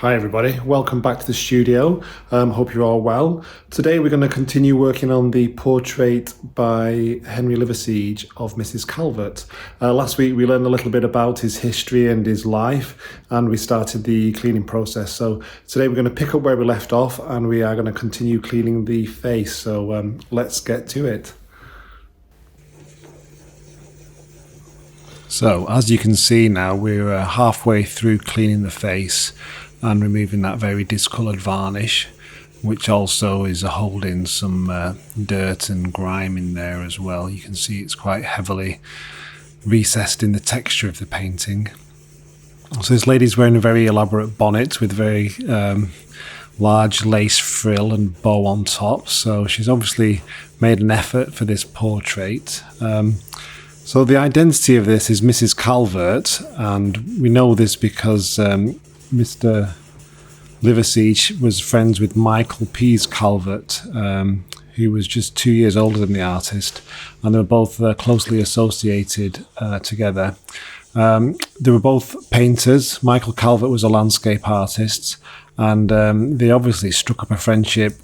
Hi everybody, welcome back to the studio. Hope you're all well. Today we're going to continue working on the portrait by Henry Liverseege of Mrs. Calvert. Last week we learned a little bit about his history and his life, and we started the cleaning process. So today we're going to pick up where we left off, and we are going to continue cleaning the face. So let's get to it. So as you can see now, we're halfway through cleaning the face and removing that very discoloured varnish, which also is holding some dirt and grime in there as well. You can see it's quite heavily recessed in the texture of the painting. So this lady's wearing a very elaborate bonnet with very large lace frill and bow on top, so she's obviously made an effort for this portrait. So the identity of this is Mrs. Calvert, and we know this because Mr. Liverseege was friends with Michael Pease Calvert, who was just 2 years older than the artist, and they were both closely associated together. They were both painters. Michael Calvert was a landscape artist, and they obviously struck up a friendship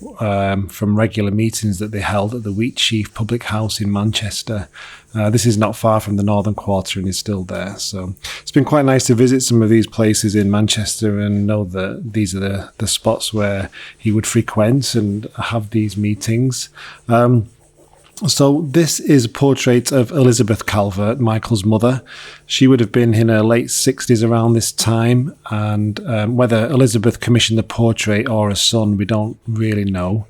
from regular meetings that they held at the Wheatsheaf Public House in Manchester. This is not far from the Northern Quarter and is still there. So it's been quite nice to visit some of these places in Manchester and know that these are the spots where he would frequent and have these meetings. So this is a portrait of Elizabeth Calvert, Michael's mother. She would have been in her late 60s around this time, and whether Elizabeth commissioned the portrait or a son, we don't really know.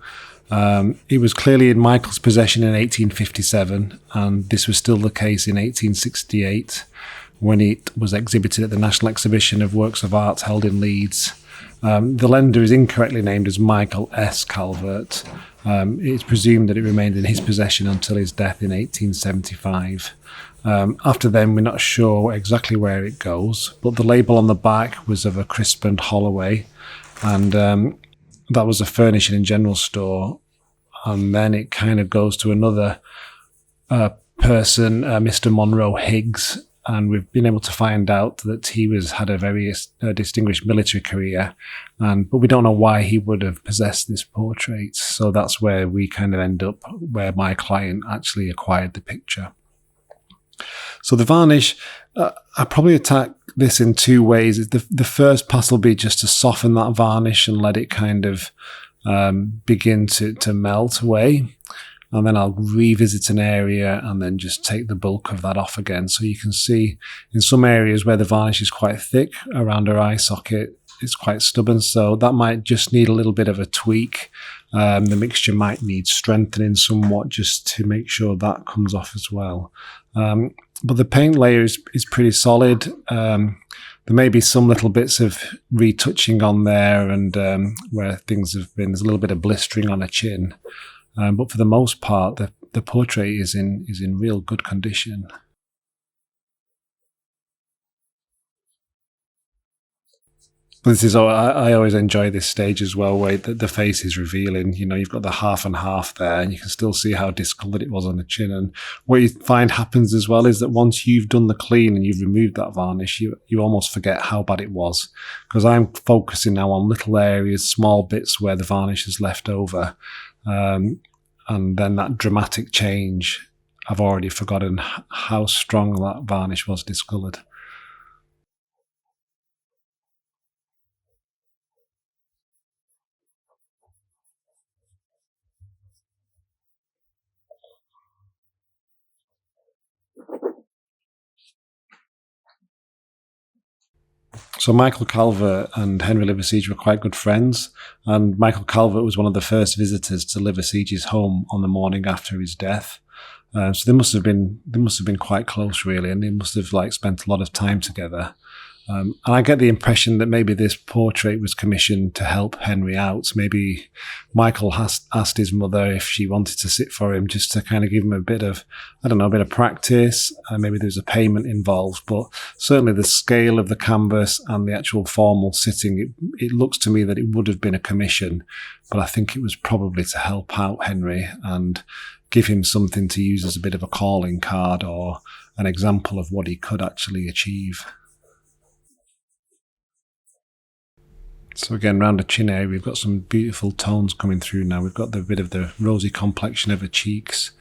It was clearly in Michael's possession in 1857, and this was still the case in 1868 when it was exhibited at the National Exhibition of Works of Art held in Leeds. The lender is incorrectly named as Michael S. Calvert. It's presumed that it remained in his possession until his death in 1875. After then, we're not sure exactly where it goes, but the label on the back was of a Crisp and Holloway, and that was a furnishing and general store. And then it kind of goes to another person, Mr. Monroe Higgs, and we've been able to find out that he had a very distinguished military career, but we don't know why he would have possessed this portrait. So that's where we kind of end up, where my client actually acquired the picture. So the varnish, I probably attack this in two ways. The first pass will be just to soften that varnish and let it kind of begin to melt away. And then I'll revisit an area and then just take the bulk of that off again. So you can see in some areas where the varnish is quite thick around her eye socket, it's quite stubborn. So that might just need a little bit of a tweak. The mixture might need strengthening somewhat just to make sure that comes off as well. But the paint layer is pretty solid. There may be some little bits of retouching on there, and where things have been, there's a little bit of blistering on her chin. But for the most part, the portrait is in real good condition. I always enjoy this stage as well, where the face is revealing. You know, you've got the half and half there, and you can still see how discoloured it was on the chin. And what you find happens as well is that once you've done the clean and you've removed that varnish, you almost forget how bad it was. Because I'm focusing now on little areas, small bits where the varnish is left over. And then that dramatic change, I've already forgotten how strong that varnish was discoloured. So Michael Calvert and Henry Liverseege were quite good friends, and Michael Calvert was one of the first visitors to Liverseege's home on the morning after his death. So they must have been quite close, really, and they must have spent a lot of time together. And I get the impression that maybe this portrait was commissioned to help Henry out. Maybe Michael asked his mother if she wanted to sit for him, just to kind of give him a bit of practice. Maybe there's a payment involved, but certainly the scale of the canvas and the actual formal sitting, it looks to me that it would have been a commission, but I think it was probably to help out Henry and give him something to use as a bit of a calling card or an example of what he could actually achieve. So again, round the chin area, we've got some beautiful tones coming through now. We've got the bit of the rosy complexion of her cheeks.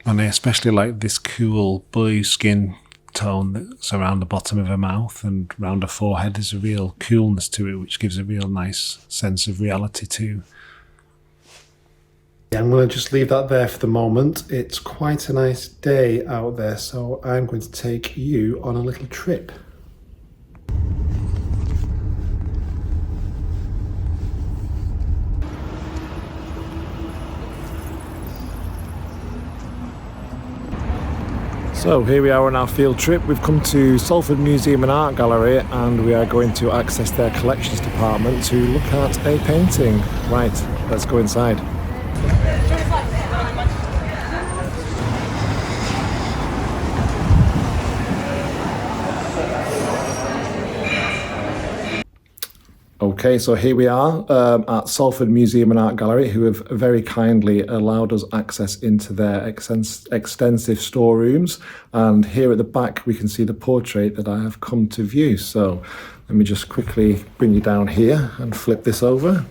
And I especially like this cool blue skin tone that's around the bottom of her mouth and around her forehead. There's a real coolness to it, which gives a real nice sense of reality too. I'm going to just leave that there for the moment. It's quite a nice day out there, so I'm going to take you on a little trip. So here we are on our field trip. We've come to Salford Museum and Art Gallery, and we are going to access their collections department to look at a painting. Right, let's go inside. Okay, so here we are at Salford Museum and Art Gallery, who have very kindly allowed us access into their extensive storerooms. And here at the back, we can see the portrait that I have come to view. So let me just quickly bring you down here and flip this over.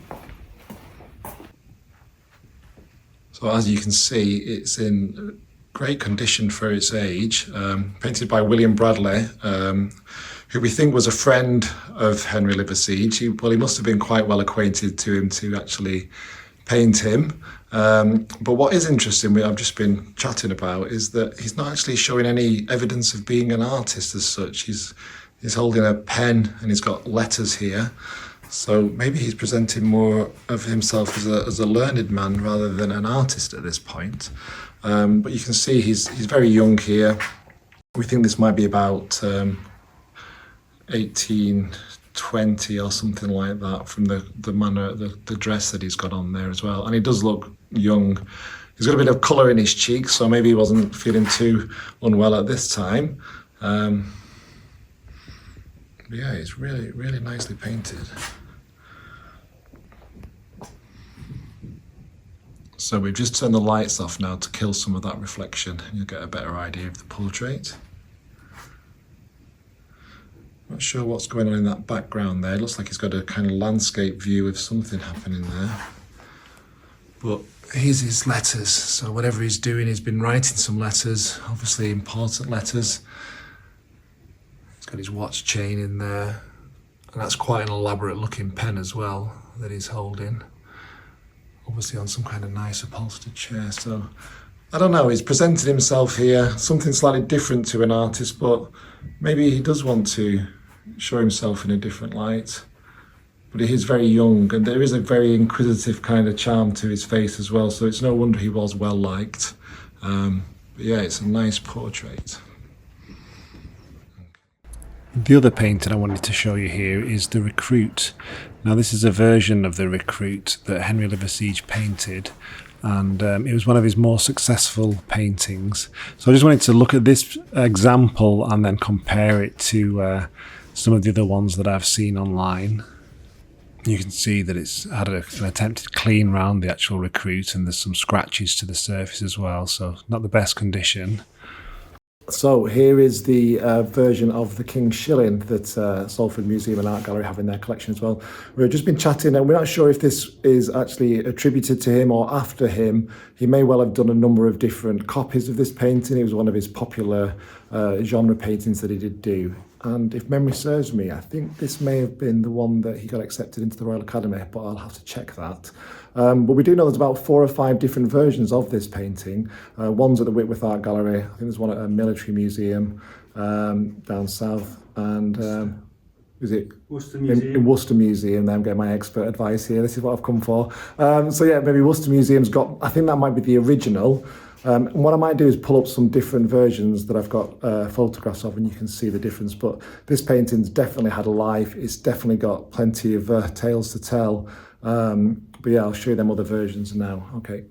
So as you can see, it's in great condition for its age, painted by William Bradley, who we think was a friend of Henry Liverseege. He must have been quite well acquainted to him to actually paint him. But what is interesting, I've just been chatting about, is that he's not actually showing any evidence of being an artist as such. He's holding a pen and he's got letters here. So maybe he's presenting more of himself as a learned man rather than an artist at this point. But you can see he's very young here. We think this might be about 1820 or something like that, from the manner, the dress that he's got on there as well. And he does look young. He's got a bit of colour in his cheeks, so maybe he wasn't feeling too unwell at this time. But yeah, it's really, really nicely painted. So we've just turned the lights off now to kill some of that reflection, and you'll get a better idea of the portrait. Not sure what's going on in that background there. It looks like he's got a kind of landscape view of something happening there. But here's his letters. So whatever he's doing, he's been writing some letters, obviously important letters. He's got his watch chain in there. And that's quite an elaborate looking pen as well that he's holding. Obviously on some kind of nice upholstered chair. So I don't know, he's presented himself here, something slightly different to an artist, but maybe he does want to show himself in a different light. But he is very young, and there is a very inquisitive kind of charm to his face as well, so it's no wonder he was well liked. But yeah, it's a nice portrait. The other painting I wanted to show you here is The Recruit. Now this is a version of The Recruit that Henry Liverseege painted, and it was one of his more successful paintings. So I just wanted to look at this example and then compare it to some of the other ones that I've seen online. You can see that it's had an attempted clean round the actual Recruit, and there's some scratches to the surface as well, so not the best condition. So here is the version of the King Shilling that Salford Museum and Art Gallery have in their collection as well. We've just been chatting, and we're not sure if this is actually attributed to him or after him. He may well have done a number of different copies of this painting. It was one of his popular genre paintings that he did do. And if memory serves me, I think this may have been the one that he got accepted into the Royal Academy, but I'll have to check that. But we do know there's about 4 or 5 different versions of this painting. One's at the Whitworth Art Gallery, I think there's one at a military museum down south, and is it Worcester Museum? In Worcester Museum. Now I'm getting my expert advice here, this is what I've come for. So yeah, maybe Worcester Museum's got, I think that might be the original. And what I might do is pull up some different versions that I've got photographs of, and you can see the difference. But this painting's definitely had a life. It's definitely got plenty of tales to tell. But yeah, I'll show you them other versions now. Okay.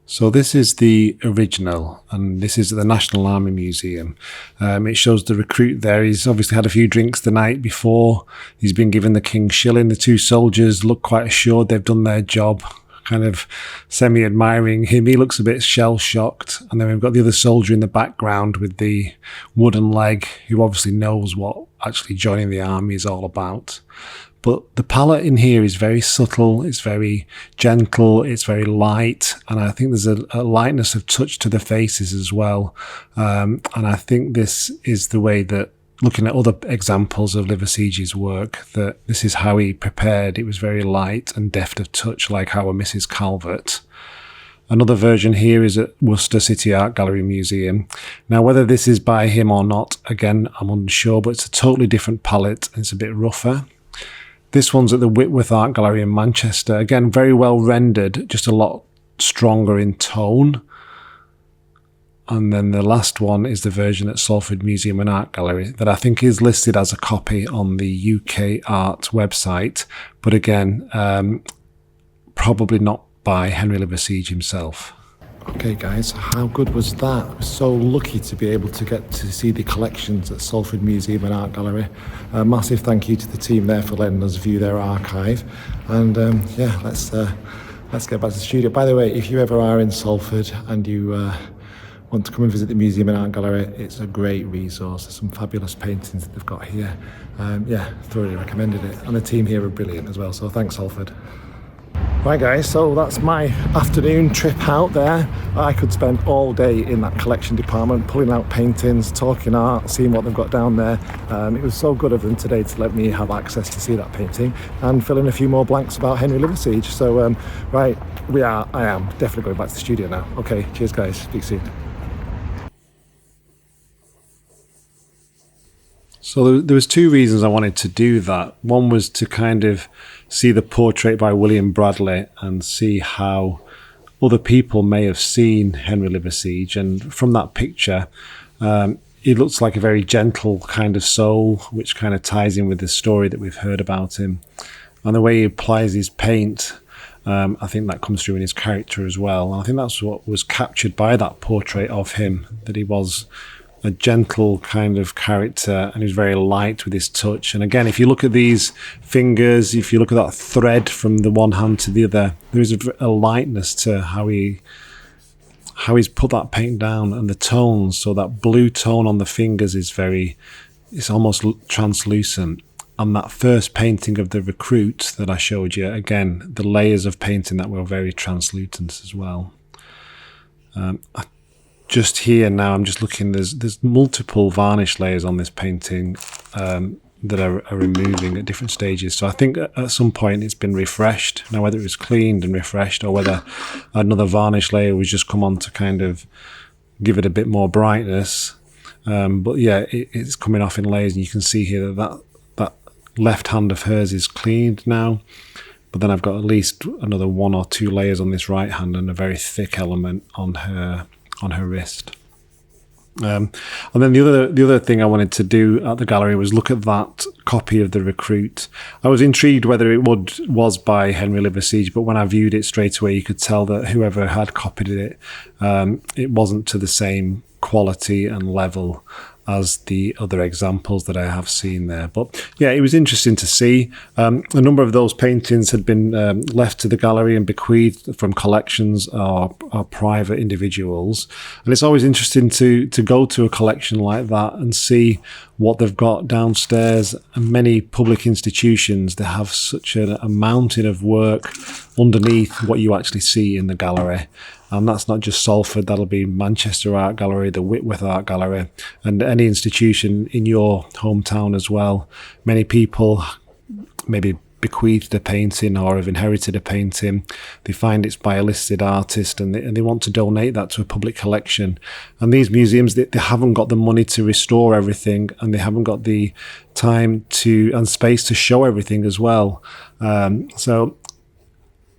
So this is the original, and this is at the National Army Museum. It shows the recruit there. He's obviously had a few drinks the night before. He's been given the King's Shilling. The 2 soldiers look quite assured they've done their job, kind of semi-admiring him. He looks a bit shell-shocked. And then we've got the other soldier in the background with the wooden leg, who obviously knows what actually joining the army is all about. But the palette in here is very subtle, it's very gentle, it's very light, and I think there's a lightness of touch to the faces as well. And I think this is the way that, looking at other examples of Liverseege's work, that this is how he prepared. It was very light and deft of touch, like our Mrs. Calvert. Another version here is at Worcester City Art Gallery Museum. Now, whether this is by him or not, again, I'm unsure, but it's a totally different palette and it's a bit rougher. This one's at the Whitworth Art Gallery in Manchester. Again, very well rendered, just a lot stronger in tone. And then the last one is the version at Salford Museum and Art Gallery that I think is listed as a copy on the UK Art website. But again, probably not by Henry Liverseege himself. Okay guys, how good was that? I was so lucky to be able to get to see the collections at Salford Museum and Art Gallery. A massive thank you to the team there for letting us view their archive. And yeah, let's get back to the studio. By the way, if you ever are in Salford and you want to come and visit the museum and art gallery, it's a great resource. There's some fabulous paintings that they've got here. Yeah, thoroughly recommended it. And the team here are brilliant as well, so thanks Salford. Right guys, so that's my afternoon trip out there. I could spend all day in that collection department, pulling out paintings, talking art, seeing what they've got down there. It was so good of them today to let me have access to see that painting and fill in a few more blanks about Henry Liverseege. So right, I am definitely going back to the studio now. Okay, cheers guys, speak soon. So there was two reasons I wanted to do that. One was to kind of see the portrait by William Bradley and see how other people may have seen Henry Liverseege. And from that picture, he looks like a very gentle kind of soul, which kind of ties in with the story that we've heard about him. And the way he applies his paint, I think that comes through in his character as well. And I think that's what was captured by that portrait of him, that he was a gentle kind of character and he was very light with his touch. And again, if you look at these fingers, if you look at that thread from the one hand to the other, there is a lightness to how he's put that paint down, and the tones. So that blue tone on the fingers is it's almost translucent. And that first painting of the recruit that I showed you, again, the layers of painting that were very translucent as well. Just here now, I'm just looking, there's multiple varnish layers on this painting that are removing at different stages. So I think at some point it's been refreshed. Now, whether it was cleaned and refreshed or whether another varnish layer was just come on to kind of give it a bit more brightness. But yeah, it's coming off in layers, and you can see here that left hand of hers is cleaned now. But then I've got at least another 1 or 2 layers on this right hand and a very thick element on her wrist. And then the other thing I wanted to do at the gallery was look at that copy of the recruit. I was intrigued whether it was by Henry Liverseege, but when I viewed it straight away, you could tell that whoever had copied it, it wasn't to the same quality and level as the other examples that I have seen there. But yeah, it was interesting to see. A number of those paintings had been left to the gallery and bequeathed from collections or private individuals. And it's always interesting to go to a collection like that and see what they've got downstairs. And many public institutions, they have such a mountain of work underneath what you actually see in the gallery. And that's not just Salford, that'll be Manchester Art Gallery, the Whitworth Art Gallery, and any institution in your hometown as well. Many people maybe bequeathed a painting or have inherited a painting. They find it's by a listed artist and they want to donate that to a public collection. And these museums, they haven't got the money to restore everything, and they haven't got the time and space to show everything as well. So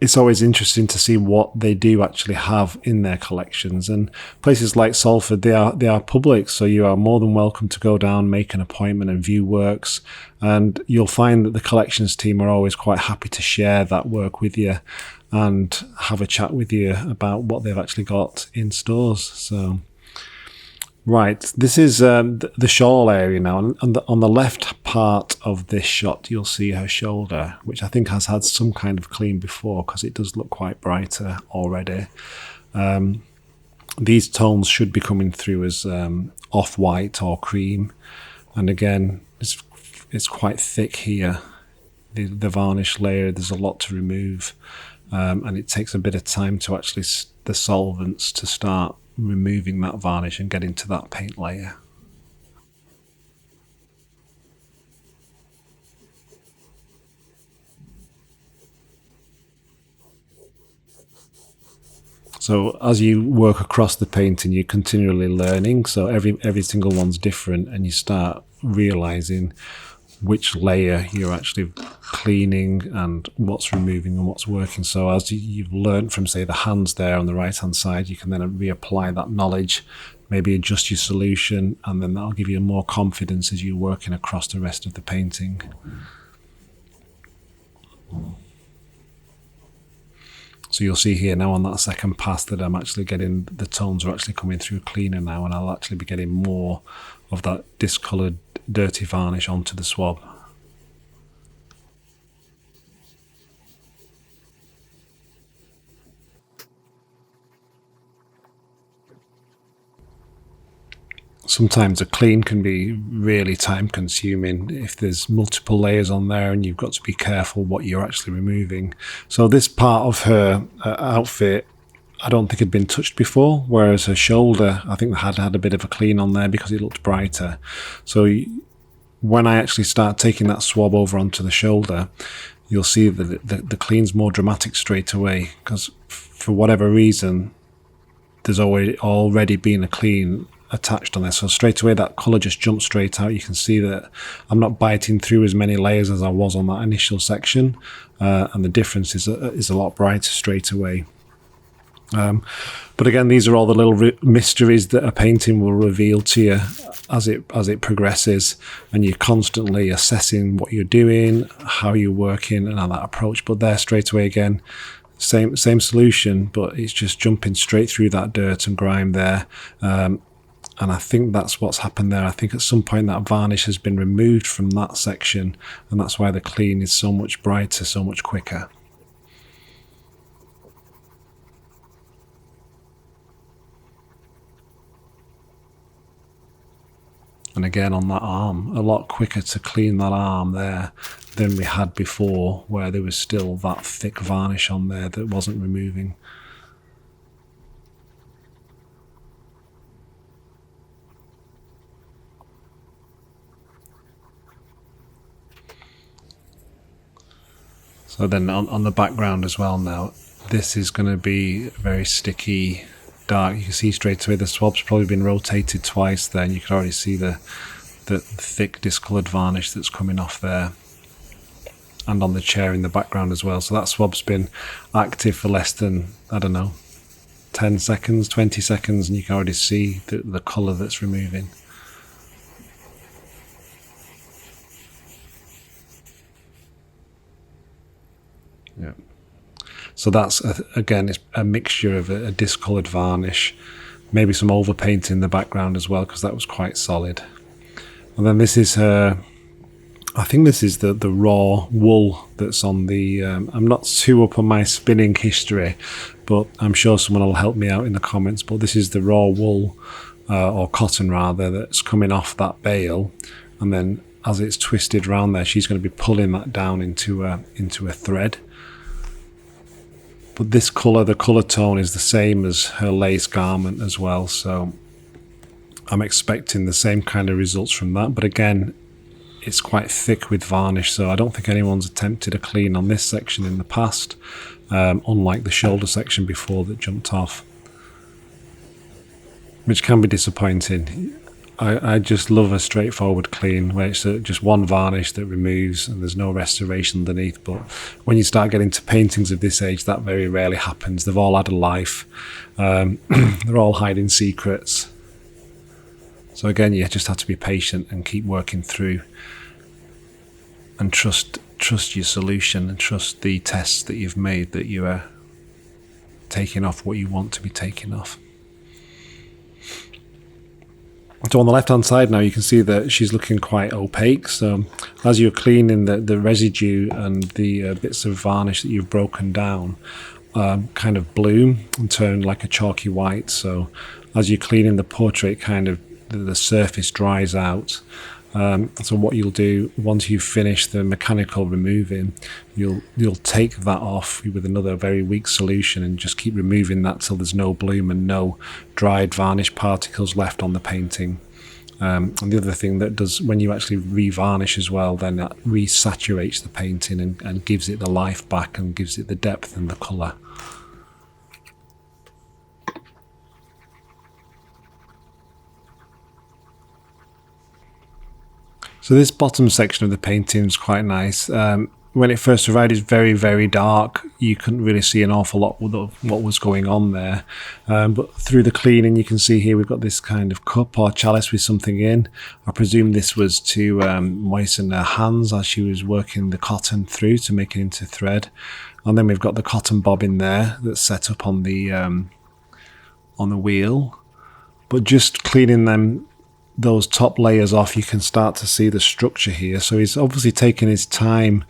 it's always interesting to see what they do actually have in their collections. And places like Salford, they are public, so you are more than welcome to go down, make an appointment and view works. And you'll find that the collections team are always quite happy to share that work with you and have a chat with you about what they've actually got in stores. So Right, this is the shawl area now. And on the left part of this shot, you'll see her shoulder, which I think has had some kind of clean before because it does look quite brighter already. These tones should be coming through as off-white or cream. And again, it's quite thick here. The varnish layer, there's a lot to remove. And it takes a bit of time to actually, the solvents to start removing that varnish and getting to that paint layer. So as you work across the painting, you're continually learning. So every single one's different, and you start realizing which layer you're actually cleaning and what's removing and what's working. So as you've learned from, say, the hands there on the right hand side, you can then reapply that knowledge, maybe adjust your solution, and then that'll give you more confidence as you're working across the rest of the painting. So you'll see here now on that second pass that I'm actually getting, the tones are actually coming through cleaner now, and I'll actually be getting more of that discoloured dirty varnish onto the swab. Sometimes a clean can be really time consuming if there's multiple layers on there, and you've got to be careful what you're actually removing. So this part of her outfit, I don't think had been touched before, whereas her shoulder, I think had a bit of a clean on there because it looked brighter. So when I actually start taking that swab over onto the shoulder, you'll see that the clean's more dramatic straight away, because for whatever reason, there's already been a clean attached on there. So straight away that colour just jumps straight out. You can see that I'm not biting through as many layers as I was on that initial section, and the difference is a lot brighter straight away. But again, these are all the little mysteries that a painting will reveal to you as it progresses, and you're constantly assessing what you're doing, how you're working, and how that approach. But there, straight away again, same solution, but it's just jumping straight through that dirt and grime there. And I think that's what's happened there. I think at some point that varnish has been removed from that section, and that's why the clean is so much brighter, so much quicker. And again on that arm, a lot quicker to clean that arm there than we had before, where there was still that thick varnish on there that wasn't removing. So then on the background as well now, this is going to be very sticky, dark. You can see straight away the swab's probably been rotated twice there, and you can already see the thick discoloured varnish that's coming off there, and on the chair in the background as well. So that swab's been active for less than, I don't know, 10 seconds, 20 seconds, and you can already see the colour that's removing. Yeah. So that's, again, it's a mixture of a discoloured varnish, maybe some overpaint in the background as well, because that was quite solid. And then this is her, I think this is the raw wool that's on the, I'm not too up on my spinning history, but I'm sure someone will help me out in the comments, but this is the raw wool, or cotton rather, that's coming off that bale, and then as it's twisted around there, she's going to be pulling that down into a thread. But this colour, the colour tone is the same as her lace garment as well, so I'm expecting the same kind of results from that. But again, it's quite thick with varnish, so I don't think anyone's attempted a clean on this section in the past, unlike the shoulder section before that jumped off, which can be disappointing. I just love a straightforward clean where it's just one varnish that removes and there's no restoration underneath. But when you start getting to paintings of this age, that very rarely happens. They've all had a life. They're all hiding secrets. So again, you just have to be patient and keep working through, and trust your solution, and trust the tests that you've made, that you are taking off what you want to be taking off. So on the left hand side now you can see that she's looking quite opaque, so as you're cleaning the residue and the bits of varnish that you've broken down kind of bloom and turn like a chalky white. So as you're cleaning the portrait, kind of the surface dries out. So what you'll do once you've finished the mechanical removing, you'll take that off with another very weak solution and just keep removing that till there's no bloom and no dried varnish particles left on the painting. And the other thing that does, when you actually revarnish as well, then that resaturates the painting and gives it the life back and gives it the depth and the colour. So this bottom section of the painting is quite nice. When it first arrived, it's very, very dark. You couldn't really see an awful lot of what was going on there. But through the cleaning, you can see here we've got this kind of cup or chalice with something in. I presume this was to moisten her hands as she was working the cotton through to make it into thread. And then we've got the cotton bob in there that's set up on the wheel. But just cleaning those top layers off, you can start to see the structure here. So he's obviously taken his time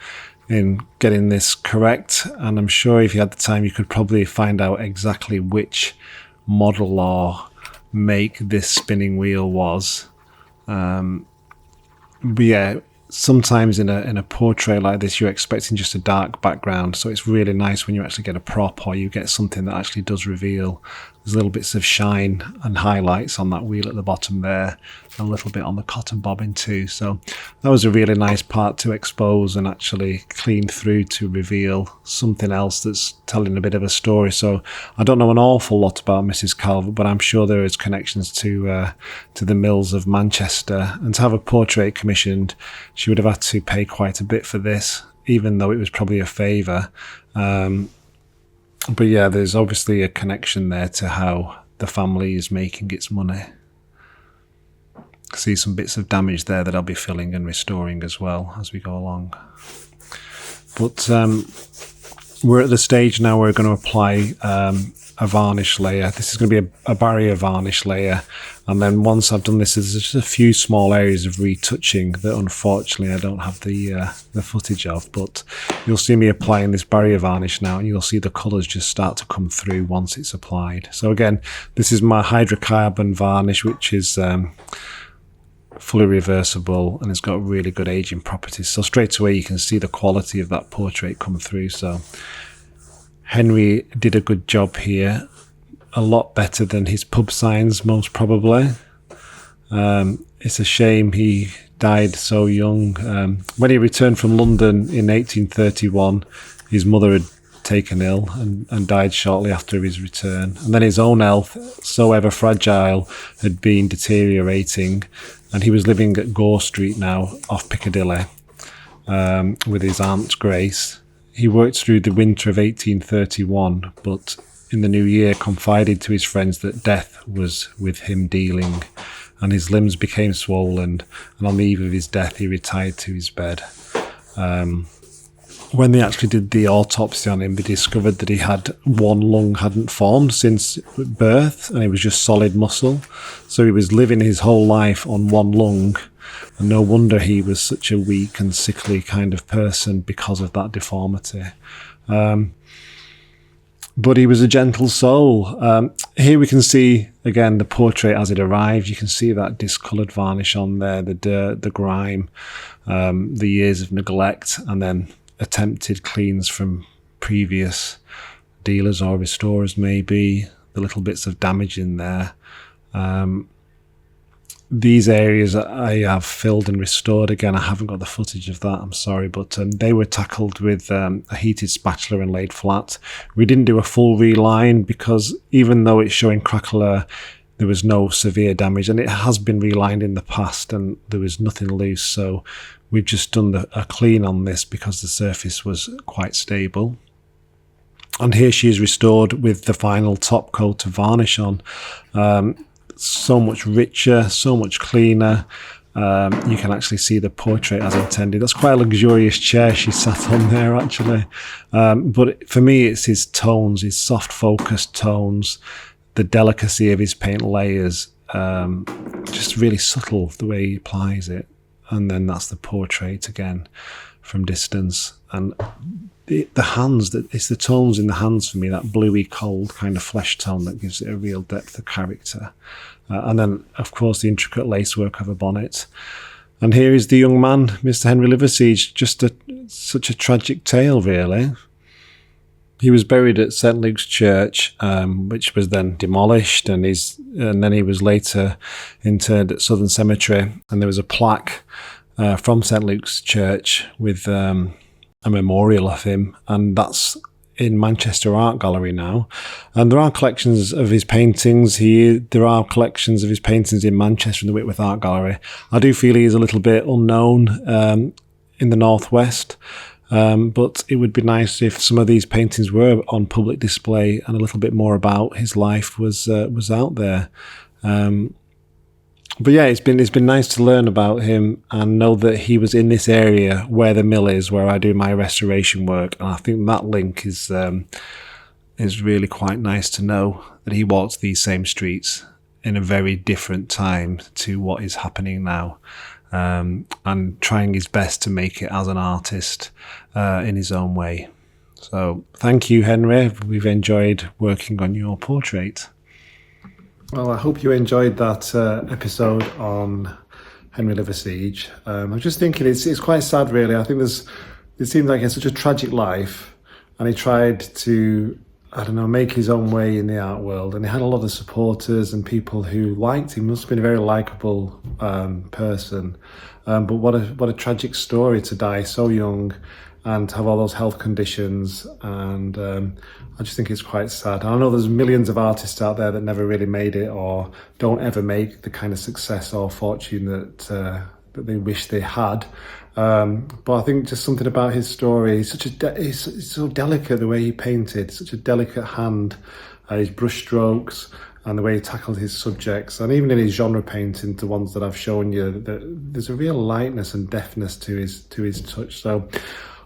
in getting this correct, and I'm sure if you had the time you could probably find out exactly which model or make this spinning wheel was. But yeah, sometimes in a portrait like this you're expecting just a dark background, so it's really nice when you actually get a prop or you get something that actually does reveal. There's little bits of shine and highlights on that wheel at the bottom there, and a little bit on the cotton bobbin too. So that was a really nice part to expose and actually clean through to reveal something else that's telling a bit of a story. So I don't know an awful lot about Mrs. Calvert, but I'm sure there is connections to the mills of Manchester, and to have a portrait commissioned, she would have had to pay quite a bit for this, even though it was probably a favour. But yeah, there's obviously a connection there to how the family is making its money. See some bits of damage there that I'll be filling and restoring as well as we go along. But we're at the stage now where we're going to apply a varnish layer. This is going to be a barrier varnish layer, and then once I've done this, there's just a few small areas of retouching that unfortunately I don't have the footage of, but you'll see me applying this barrier varnish now, and you'll see the colours just start to come through once it's applied. So again, this is my hydrocarbon varnish, which is fully reversible and it's got really good aging properties, so straight away you can see the quality of that portrait come through. So Henry did a good job here, a lot better than his pub signs most probably. It's a shame he died so young. When he returned from London in 1831, his mother had taken ill and died shortly after his return, and then his own health, so ever fragile, had been deteriorating, and he was living at Gore Street now off Piccadilly with his aunt Grace. He worked through the winter of 1831, but in the new year confided to his friends that death was with him dealing, and his limbs became swollen, and on the eve of his death he retired to his bed. When they actually did the autopsy on him, they discovered that he had one lung hadn't formed since birth, and it was just solid muscle. So he was living his whole life on one lung, and no wonder he was such a weak and sickly kind of person because of that deformity. But he was a gentle soul. Here we can see, again, the portrait as it arrived. You can see that discoloured varnish on there, the dirt, the grime, the years of neglect, and then attempted cleans from previous dealers or restorers maybe, the little bits of damage in there. These areas I have filled and restored. Again, I haven't got the footage of that, I'm sorry, but they were tackled with a heated spatula and laid flat. We didn't do a full reline because even though it's showing craquelure, there was no severe damage, and it has been relined in the past and there was nothing loose, so we've just done a clean on this because the surface was quite stable. And here she is restored with the final top coat of varnish on. So much richer, so much cleaner. You can actually see the portrait as intended. That's quite a luxurious chair she sat on there actually. But for me it's his tones, his soft focused tones, the delicacy of his paint layers. just really subtle the way he applies it. And then that's the portrait again from distance. And the hands, it's the tones in the hands for me, that bluey cold kind of flesh tone that gives it a real depth of character. And then, of course, the intricate lacework of a bonnet. And here is the young man, Mr. Henry Liverseege, just such a tragic tale, really. He was buried at St. Luke's Church, which was then demolished, and then he was later interred at Southern Cemetery. And there was a plaque from St. Luke's Church with a memorial of him, and that's in Manchester Art Gallery now. And there are collections of his paintings. There are collections of his paintings in Manchester in the Whitworth Art Gallery. I do feel he is a little bit unknown in the Northwest. But it would be nice if some of these paintings were on public display and a little bit more about his life was out there. But yeah, it's been nice to learn about him and know that he was in this area where the mill is, where I do my restoration work. And I think that link is really quite nice to know that he walked these same streets in a very different time to what is happening now. And trying his best to make it as an artist in his own way. So thank you, Henry. We've enjoyed working on your portrait. Well, I hope you enjoyed that episode on Henry Liverseege. I'm just thinking it's quite sad, really. I think it seems like he had such a tragic life, and he tried to, make his own way in the art world, and he had a lot of supporters and people who liked him. He must have been a very likeable person. But what a tragic story to die so young and to have all those health conditions. And I just think it's quite sad. I know there's millions of artists out there that never really made it or don't ever make the kind of success or fortune that they wish they had. But I think just something about his story, he's so delicate the way he painted, such a delicate hand, his brush strokes and the way he tackled his subjects. And even in his genre painting, the ones that I've shown you, there's a real lightness and deftness to his touch. So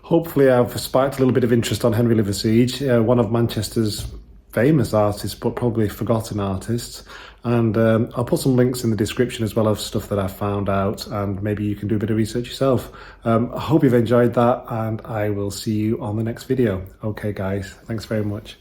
hopefully I've sparked a little bit of interest on Henry Liverseege, one of Manchester's famous artists, but probably forgotten artists. And I'll put some links in the description as well of stuff that I've found out, and maybe you can do a bit of research yourself. I hope you've enjoyed that, and I will see you on the next video. Okay, guys, thanks very much.